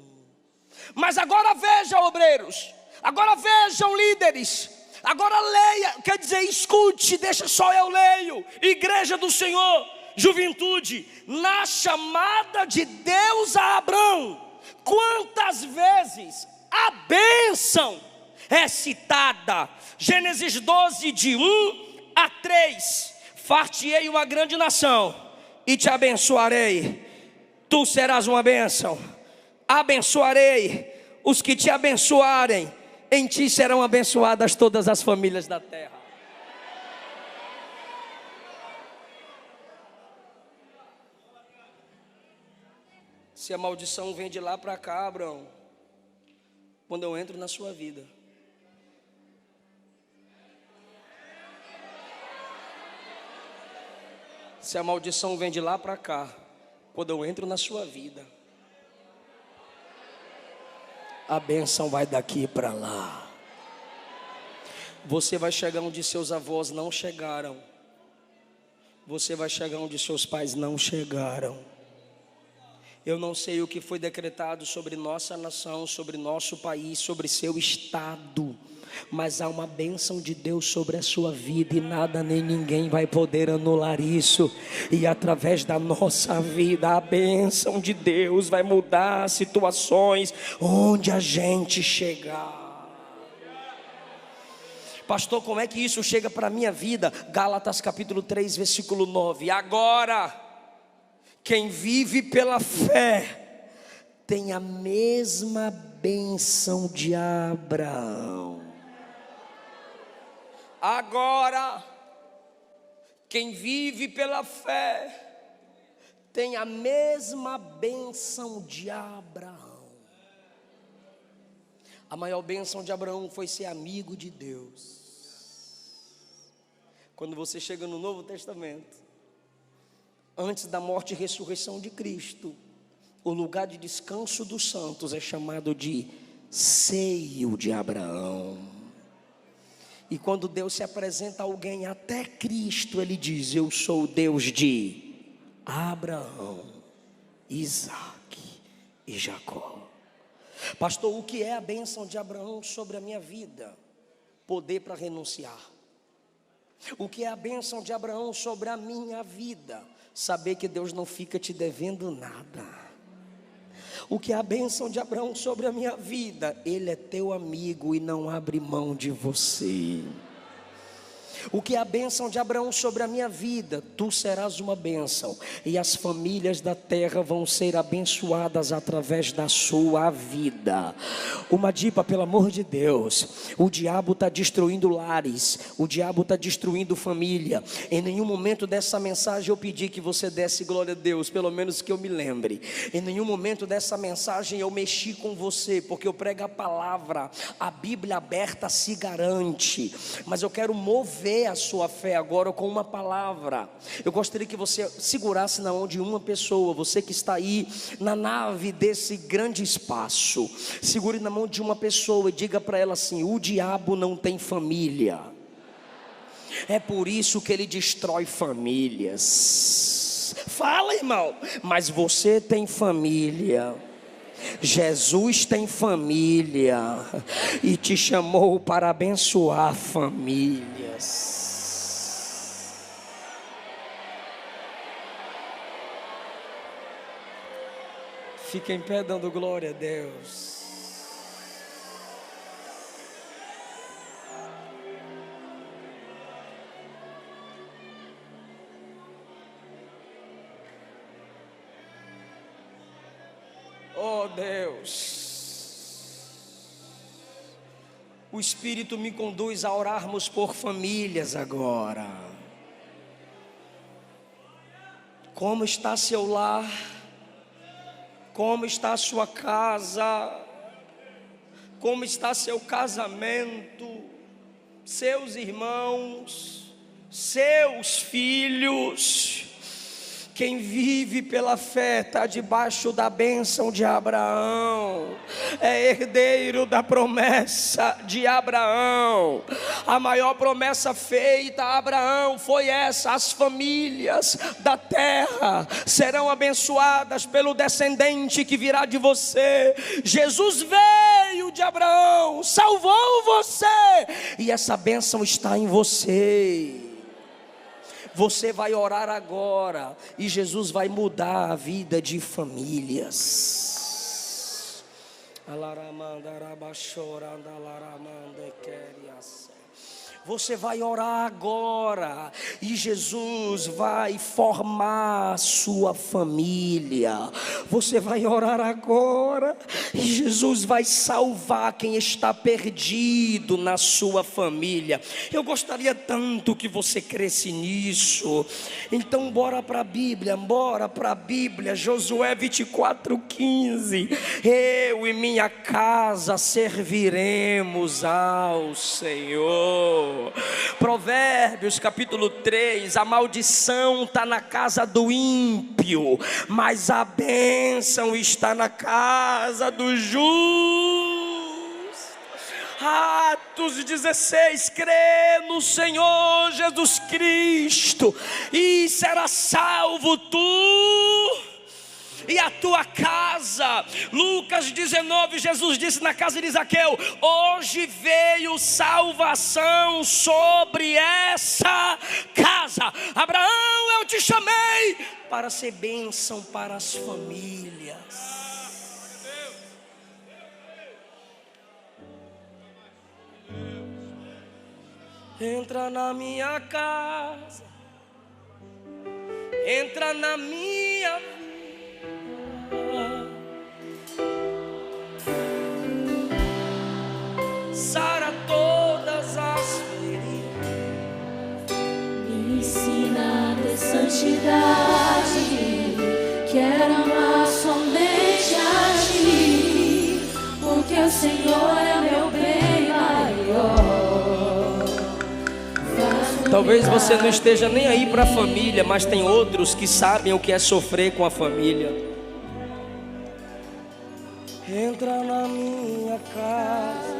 Mas agora veja, obreiros, agora vejam, líderes, agora leia, quer dizer, escute, deixa só eu leio. Igreja do Senhor, juventude, na chamada de Deus a Abrão, quantas vezes a bênção é citada? Gênesis 12, de 1-3. Far-te-ei uma grande nação e te abençoarei, tu serás uma bênção. Abençoarei os que te abençoarem, em ti serão abençoadas todas as famílias da terra. Se a maldição vem de lá para cá, Abraão, quando eu entro na sua vida, se a maldição vem de lá para cá, quando eu entro na sua vida, a bênção vai daqui para lá. Você vai chegar onde seus avós não chegaram. Você vai chegar onde seus pais não chegaram. Eu não sei o que foi decretado sobre nossa nação, sobre nosso país, sobre seu estado, mas há uma bênção de Deus sobre a sua vida e nada nem ninguém vai poder anular isso. E através da nossa vida, a bênção de Deus vai mudar situações onde a gente chegar. Pastor, como é que isso chega para a minha vida? Gálatas capítulo 3, versículo 9. Agora, quem vive pela fé tem a mesma bênção de Abraão. Agora, quem vive pela fé tem a mesma bênção de Abraão. A maior bênção de Abraão foi ser amigo de Deus. Quando você chega no Novo Testamento, antes da morte e ressurreição de Cristo, o lugar de descanso dos santos é chamado de seio de Abraão. E quando Deus se apresenta a alguém até Cristo, Ele diz: eu sou o Deus de Abraão, Isaque e Jacó. Pastor, o que é a bênção de Abraão sobre a minha vida? Poder para renunciar. O que é a bênção de Abraão sobre a minha vida? Saber que Deus não fica te devendo nada. O que é a bênção de Abraão sobre a minha vida? Ele é teu amigo e não abre mão de você. O que é a bênção de Abraão sobre a minha vida? Tu serás uma bênção e as famílias da terra vão ser abençoadas através da sua vida. Uma dica, pelo amor de Deus, o diabo está destruindo lares, o diabo está destruindo família. Em nenhum momento dessa mensagem eu pedi que você desse glória a Deus, pelo menos que eu me lembre. Em nenhum momento dessa mensagem eu mexi com você, porque eu prego a palavra, a Bíblia aberta se garante. Mas eu quero mover a sua fé agora com uma palavra. Eu gostaria que você segurasse na mão de uma pessoa, você que está aí na nave desse grande espaço, segure na mão de uma pessoa e diga para ela assim: o diabo não tem família, é por isso que ele destrói famílias. Fala, irmão, mas você tem família. Jesus tem família e te chamou para abençoar famílias. Fica em pé dando glória a Deus. Oh Deus, o Espírito me conduz a orarmos por famílias agora. Como está seu lar? Como está a sua casa? Como está seu casamento? Seus irmãos? Seus filhos? Quem vive pela fé está debaixo da bênção de Abraão, é herdeiro da promessa de Abraão. A maior promessa feita a Abraão foi essa: as famílias da terra serão abençoadas pelo descendente que virá de você. Jesus veio de Abraão, salvou você, e essa bênção está em você. Você vai orar agora e Jesus vai mudar a vida de famílias. Você vai orar agora e Jesus vai formar a sua família. Você vai orar agora e Jesus vai salvar quem está perdido na sua família. Eu gostaria tanto que você cresce nisso. Então bora para a Bíblia, Josué 24:15. Eu e minha casa serviremos ao Senhor. Provérbios capítulo 3, a maldição está na casa do ímpio, mas a bênção está na casa do justo. Atos 16, crê no Senhor Jesus Cristo e será salvo tu e a tua casa. Lucas 19, Jesus disse na casa de Zaqueu: hoje veio salvação sobre essa casa. Abraão, eu te chamei para ser bênção para as famílias. Entra na minha casa, entra na minha vida, sara todas as feridas, me ensina a ter santidade, quero amar somente a ti, porque o Senhor é meu bem maior. Talvez você não esteja nem aí para a família, mas tem outros que sabem o que é sofrer com a família. Entra na minha casa,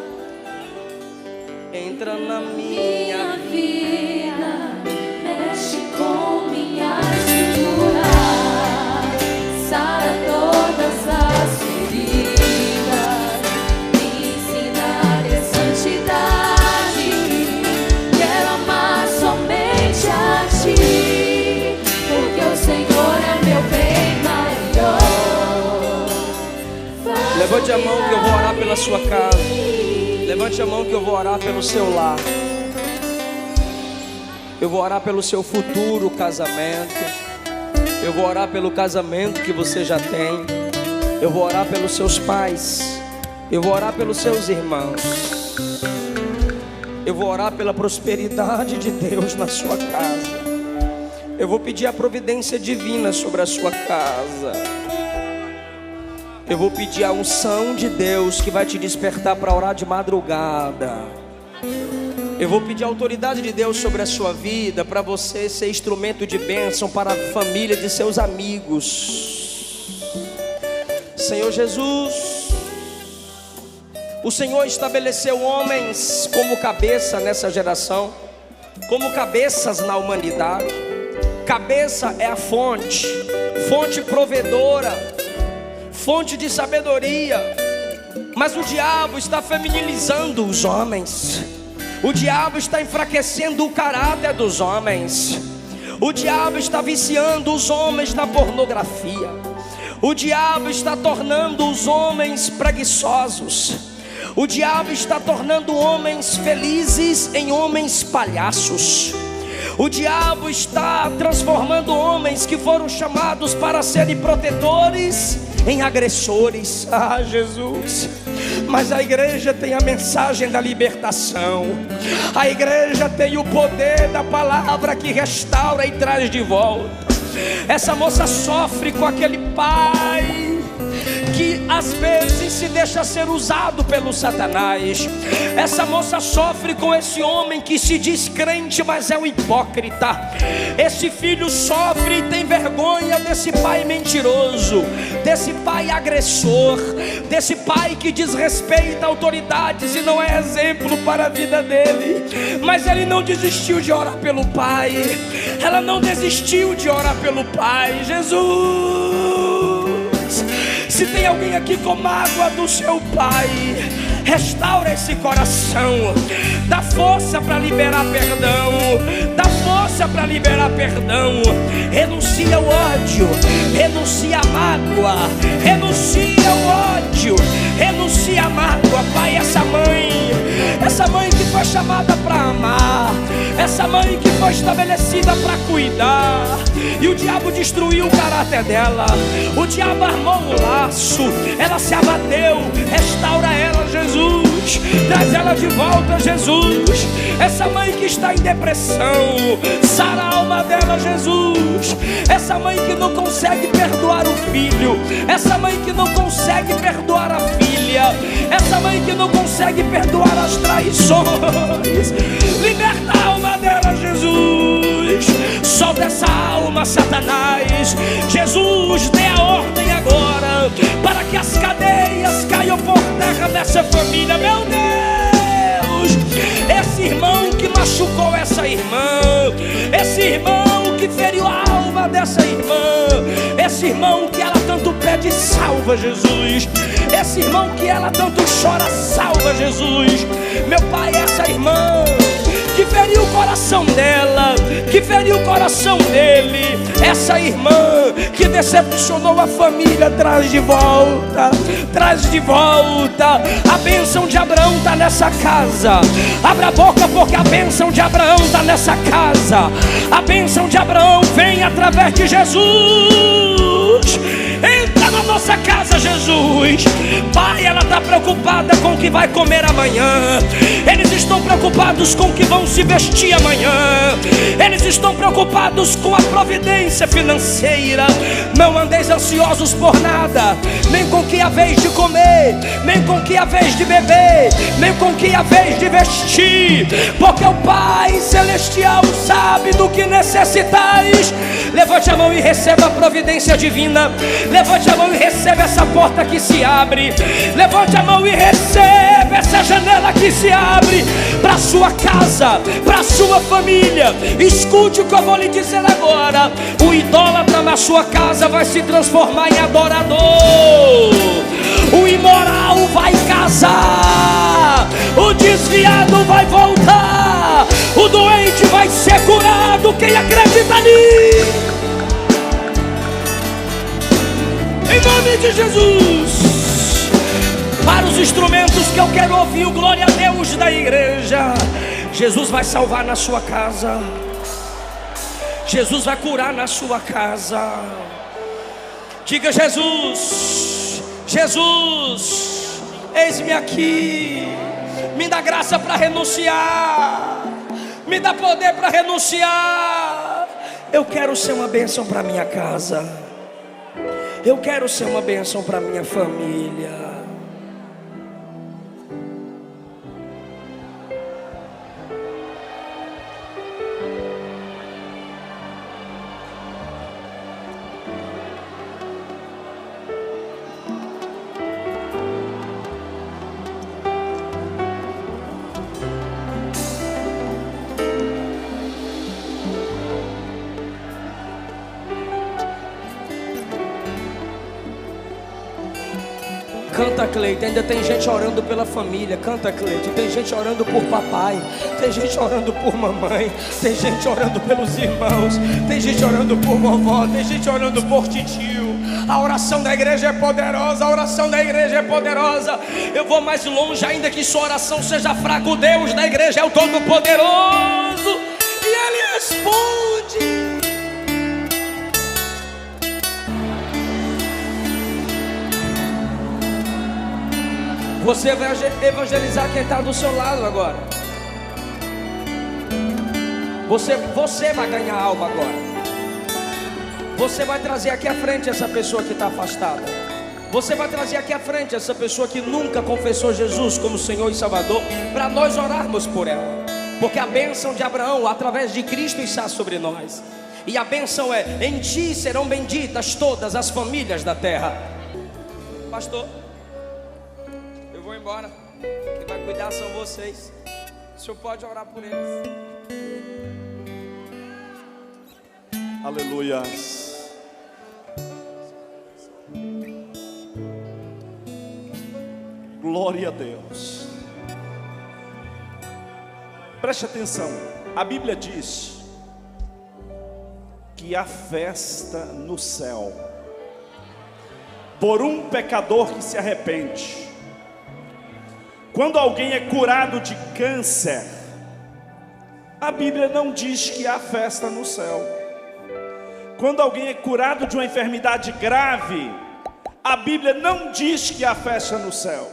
entra na minha vida, mexe com minha estrutura, sara todas as feridas, me ensina a ter santidade, quero amar somente a ti, porque o Senhor é meu bem maior. Levante a mão que eu vou orar pela sua casa. Levante a mão que eu vou orar pelo seu lar. Eu vou orar pelo seu futuro casamento. Eu vou orar pelo casamento que você já tem. Eu vou orar pelos seus pais. Eu vou orar pelos seus irmãos. Eu vou orar pela prosperidade de Deus na sua casa. Eu vou pedir a providência divina sobre a sua casa. Eu vou pedir a unção de Deus que vai te despertar para orar de madrugada. Eu vou pedir a autoridade de Deus sobre a sua vida, para você ser instrumento de bênção para a família de seus amigos. Senhor Jesus, o Senhor estabeleceu homens como cabeça nessa geração, como cabeças na humanidade. Cabeça é a fonte, fonte provedora, fonte de sabedoria. Mas o diabo está feminilizando os homens. O diabo está enfraquecendo o caráter dos homens. O diabo está viciando os homens na pornografia. O diabo está tornando os homens preguiçosos. O diabo está tornando homens felizes em homens palhaços. O diabo está transformando homens que foram chamados para serem protetores em agressores. Ah, Jesus! Mas a igreja tem a mensagem da libertação. A igreja tem o poder da palavra que restaura e traz de volta. Essa moça sofre com aquele pai que às vezes se deixa ser usado pelo Satanás. Essa moça sofre com esse homem que se diz crente, mas é um hipócrita. Esse filho sofre e tem vergonha desse pai mentiroso, desse pai agressor, desse pai que desrespeita autoridades e não é exemplo para a vida dele. Mas ele não desistiu de orar pelo pai. Ela não desistiu de orar pelo pai. Jesus! Se tem alguém aqui com mágoa do seu pai, restaura esse coração. Dá força para liberar perdão. Dá força para liberar perdão. Renuncia ao ódio. Renuncia à mágoa. Renuncia ao ódio. Renuncia à mágoa. Pai, essa mãe que foi chamada para amar, essa mãe que foi estabelecida para cuidar, e o diabo destruiu o caráter dela. O diabo armou um laço, ela se abateu. Restaura ela, Jesus. Traz ela de volta, Jesus. Essa mãe que está em depressão, sara a alma dela, Jesus. Essa mãe que não consegue perdoar o filho, essa mãe que não consegue perdoar a filha, essa mãe que não consegue perdoar as traições, liberta a alma dela, Jesus. Solta essa alma, Satanás. Jesus, dê a ordem agora para que as cadeias caiam por terra dessa família. Meu Deus, esse irmão que machucou essa irmã, esse irmão que feriu a alma dessa irmã, esse irmão que ela tanto pede, salva, Jesus. Esse irmão que ela tanto chora, salva, Jesus. Meu Pai, essa irmã que feriu o coração dela, que feriu o coração dele, essa irmã que decepcionou a família, traz de volta, traz de volta. A bênção de Abraão está nessa casa. Abra a boca, porque a bênção de Abraão está nessa casa. A bênção de Abraão vem através de Jesus. Entra na nossa casa, Jesus. Pai, ela está preocupada com o que vai comer amanhã. Eles estão preocupados com o que vão se vestir amanhã. Eles estão preocupados com a providência financeira. Não andeis ansiosos por nada, nem com que a vez de comer, nem com que a vez de beber, nem com que a vez de vestir, porque o Pai Celestial sabe do que necessitais. Levante a mão e receba a providência divina. Levante a mão e receba essa porta que se abre. Levante a mão e receba essa janela que se abre para a sua casa, para a sua família. Escute o que eu vou lhe dizer agora. O idólatra na sua casa vai se transformar em adorador. O imoral vai casar. O desviado vai voltar. O doente vai ser curado. Quem acredita nisso? Em nome de Jesus. Para os instrumentos que eu quero ouvir o glória a Deus da igreja. Jesus vai salvar na sua casa. Jesus vai curar na sua casa. Diga: Jesus, Jesus, eis-me aqui. Me dá graça para renunciar. Me dá poder para renunciar. Eu quero ser uma bênção para minha casa. Eu quero ser uma bênção para minha família. Canta, Cleito, ainda tem gente orando pela família. Canta, Cleito, tem gente orando por papai, tem gente orando por mamãe, tem gente orando pelos irmãos, tem gente orando por vovó, tem gente orando por titio. A oração da igreja é poderosa, a oração da igreja é poderosa. Eu vou mais longe, ainda que sua oração seja fraca, o Deus da igreja é o Todo-Poderoso e Ele responde. Você vai evangelizar quem está do seu lado agora. Você vai ganhar alma agora. Você vai trazer aqui à frente essa pessoa que está afastada. Você vai trazer aqui à frente essa pessoa que nunca confessou Jesus como Senhor e Salvador, para nós orarmos por ela. Porque a bênção de Abraão, através de Cristo, está sobre nós. E a bênção é: em ti serão benditas todas as famílias da terra. Pastor, eu vou embora. Quem vai cuidar são vocês. O senhor pode orar por eles. Aleluia. Glória a Deus. Preste atenção. A Bíblia diz que há festa no céu por um pecador que se arrepende. Quando alguém é curado de câncer, a Bíblia não diz que há festa no céu. Quando alguém é curado de uma enfermidade grave, a Bíblia não diz que há festa no céu.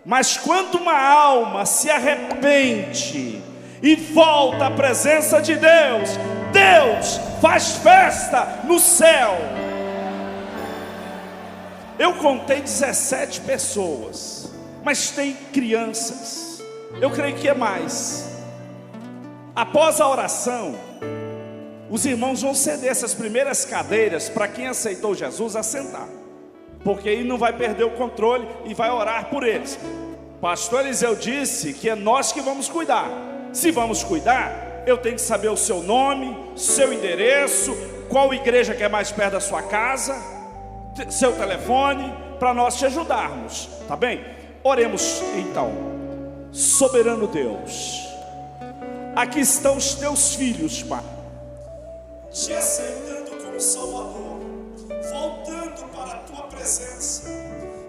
Mas quando uma alma se arrepende e volta à presença de Deus, Deus faz festa no céu. Eu contei 17 pessoas, mas tem crianças. Eu creio que é mais. Após a oração, os irmãos vão ceder essas primeiras cadeiras para quem aceitou Jesus assentar, porque aí não vai perder o controle e vai orar por eles. Pastor Eliseu disse que é nós que vamos cuidar. Se vamos cuidar, eu tenho que saber o seu nome, seu endereço, qual igreja que é mais perto da sua casa, seu telefone, para nós te ajudarmos, tá bem? Oremos então. Soberano Deus, aqui estão os teus filhos, Pai, te aceitando como Salvador, voltando para a tua presença.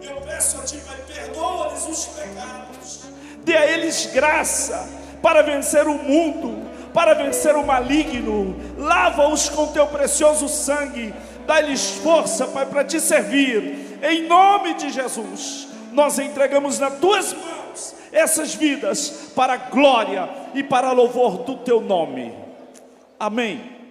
Eu peço a ti, Pai, perdoa-lhes os pecados, dê a eles graça para vencer o mundo, para vencer o maligno. Lava-os com teu precioso sangue, dá-lhes força, Pai, para te servir. Em nome de Jesus, nós entregamos nas tuas mãos essas vidas para a glória e para louvor do teu nome. Amém.